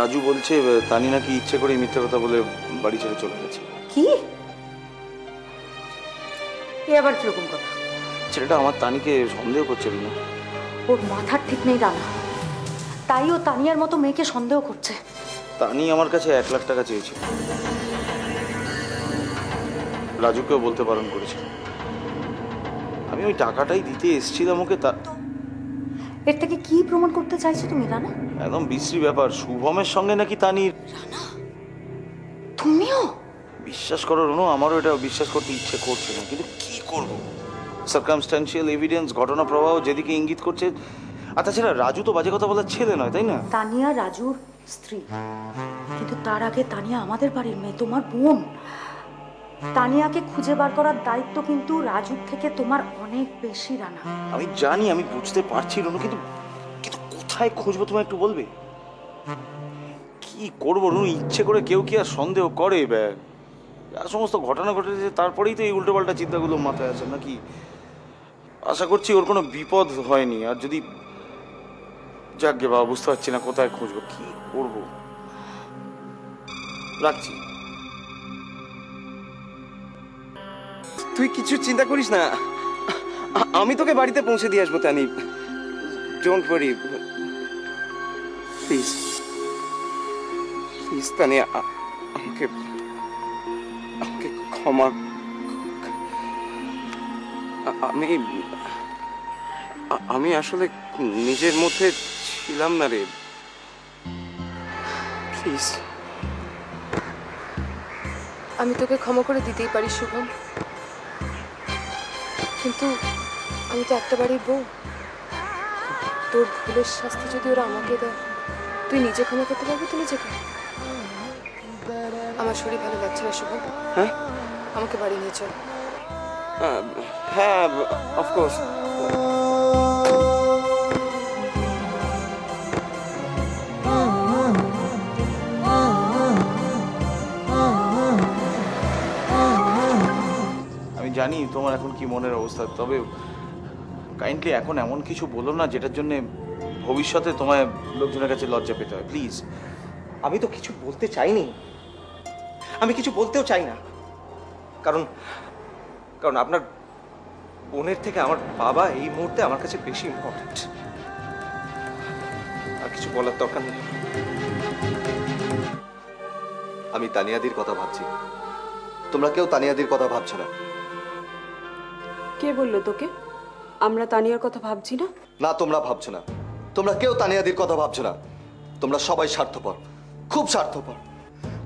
রাজু বলছে তানি নাকি ইচ্ছে করে মিথ্যে কথা বলে বাড়ি ছেড়ে চলে গেছে। কি? এ আবার কিরকম কথা? ছেলেটা আমার তানিকে সন্দেহ করছে না। ওর মাথার ঠিক নেই রানা, তাই ও তানিয়ার মতো মেয়েকে সন্দেহ করছে। তানি আমার কাছে 1 লাখ টাকা চেয়েছিল, রাজুকেও বলতে বারণ করেছিল। আমি ওই টাকাটাই দিতে এসেছিলাম ওকে। এর থেকে কি প্রমাণ করতে চাইছো তুমি রানা? একদম বিশ্রী ব্যাপার, শুভমের সঙ্গে নাকি তানির। রানা, তুমিও? বিশ্বাস করো রনু, আমারও এটা বিশ্বাস করতে ইচ্ছে করছে না, কিন্তু কি করব? সার্কামস্ট্যান্সিয়াল এভিডেন্স, ঘটনা প্রবাহ যেদিকে ইঙ্গিত করছে। আর তাছাড়া রাজু তো বাজে কথা বলার ছেলে নয়, তাই না? তানিয়া রাজুর স্ত্রী, কিন্তু তার আগে তানিয়া আমাদের বাড়ির মেয়ে, তোমার বোন। তানিয়াকে খুঁজে বার করার দায়িত্ব কিন্তু রাজুর থেকে তোমার অনেক বেশি রানা। আমি জানি, আমি বুঝতে পারছি রনু, কিন্তু কিন্তু কোথায় খুঁজবো তুমি একটু বলবে? কি করবো রনু? ইচ্ছে করে কেউ কি আর সন্দেহ করে? আর সমস্ত ঘটনা ঘটেছে তারপরেই তো এই উল্টোপাল্টা চিন্তাগুলো মাথায় আছে নাকি? আশা করছি ওর কোনো বিপদ হয়নি। আর যদি যাকগে বাবা, বুঝতে পারছি না কোথায় খুঁজবো, কি করবো। রাখছি। তুই কিছু চিন্তা করিস না, আমি তোকে বাড়িতে পৌঁছে দিয়ে আসবো তানি। ডোন্ট ওয়ারি, প্লিজ প্লিজ তানি, আমাকে আমাকে ক্ষমা। আমি আমি আসলে নিজের মধ্যে ছিলাম না রে, প্লিজ। আমি তোকে ক্ষমা করে দিতেই পারি শুভম, কিন্তু আমি তো একটা বাড়ির বউ। তোর ভুলের শাস্তি যদি ওরা আমাকে দেয়, তুই নিজে ক্ষমা করতে পারবি তো নিজেকে? আমার শরীর ভালো লাগছে না শুভম, হ্যাঁ, আমাকে বাড়ি নিয়ে চল। হ্যাঁ, অফকোর্স। জানি তোমার এখন কি মনের অবস্থা, তবে কাইন্ডলি এখন এমন কিছু বলো না যেটার জন্য ভবিষ্যতে তোমায় লোকজনের কাছে লজ্জা পেতে হয়, প্লিজ। আমি তো কিছু বলতে চাইনি, আমি কিছু বলতেও চাই না, কারণ কারণ আপনার বোনের থেকে আমার বাবা এই মুহূর্তে আমার কাছে বেশি ইম্পর্টেন্ট। আর কিছু বলার দরকার নেই। আমি তানিয়াদির কথা ভাবছি, তোমরা কেউ তানিয়াদির কথা ভাবছো না। কে বললো তোকে আমরা তানিয়ার কথা ভাবছি না? না, তোমরা ভাবছো না, তোমরা কেউ তানিয়াদির কথা ভাবছো না। তোমরা সবাই স্বার্থপর, খুব স্বার্থপর।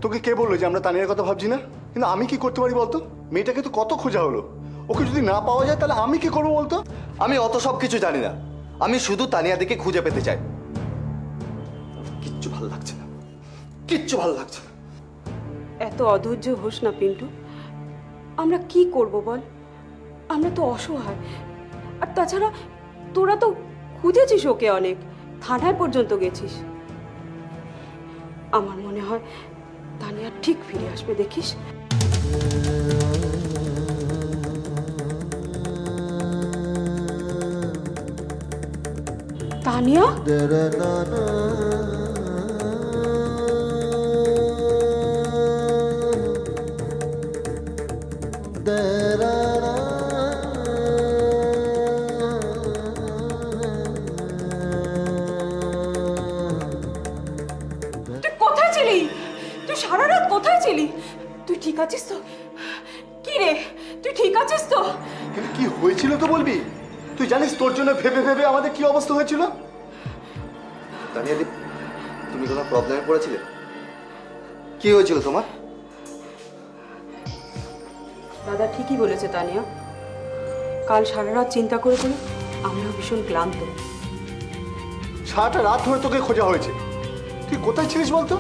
তোকে কে বললো যে আমরা তানিয়ার কথা ভাবছি না? কিন্তু আমি কি করতে পারি বলতো? মেয়েটাকে তো কত খোঁজা হলো, ওকে যদি না পাওয়া যায় তাহলে আমি কি করবো বলতো? আমি অত সব কিছু জানি না, আমি শুধু তানিয়াদিকে খুঁজে পেতে চাই। কিচ্ছু ভালো লাগছে না, কিচ্ছু ভালো লাগছে না। এত অধৈর্য হোস না পিন্টু, আমরা কি করব বল? আমরা তো অসহায়। আর তাছাড়া তোরা তো খুঁজেছিস ওকে, অনেক থানায় পর্যন্ত গেছিস। আমার মনে হয় তানিয়া ঠিক ফিরে আসবে, দেখিস। তানিয়া, তুই সারা রাত কোথায় ছিলি? তুই ঠিক আছিস তো? কি রে, তুই ঠিক আছিস তো? কিন্তু কি হয়েছিল তো বলবি? তুই জানিস তোর জন্য ভেবে ভেবে আমাদের কি অবস্থা হয়েছিল? তানিয়াদি, তুমি কোনো প্রবলেমে পড়েছিলে? কি হয়েছিল তোমার? দাদা ঠিকই বলেছে তানিয়া, কাল সারা রাত চিন্তা করে করে আমিও ভীষণ ক্লান্ত। সারাটা রাত ধরে তোকে খোঁজা হয়েছে, তুই কোথায় ছিলিস বলতো?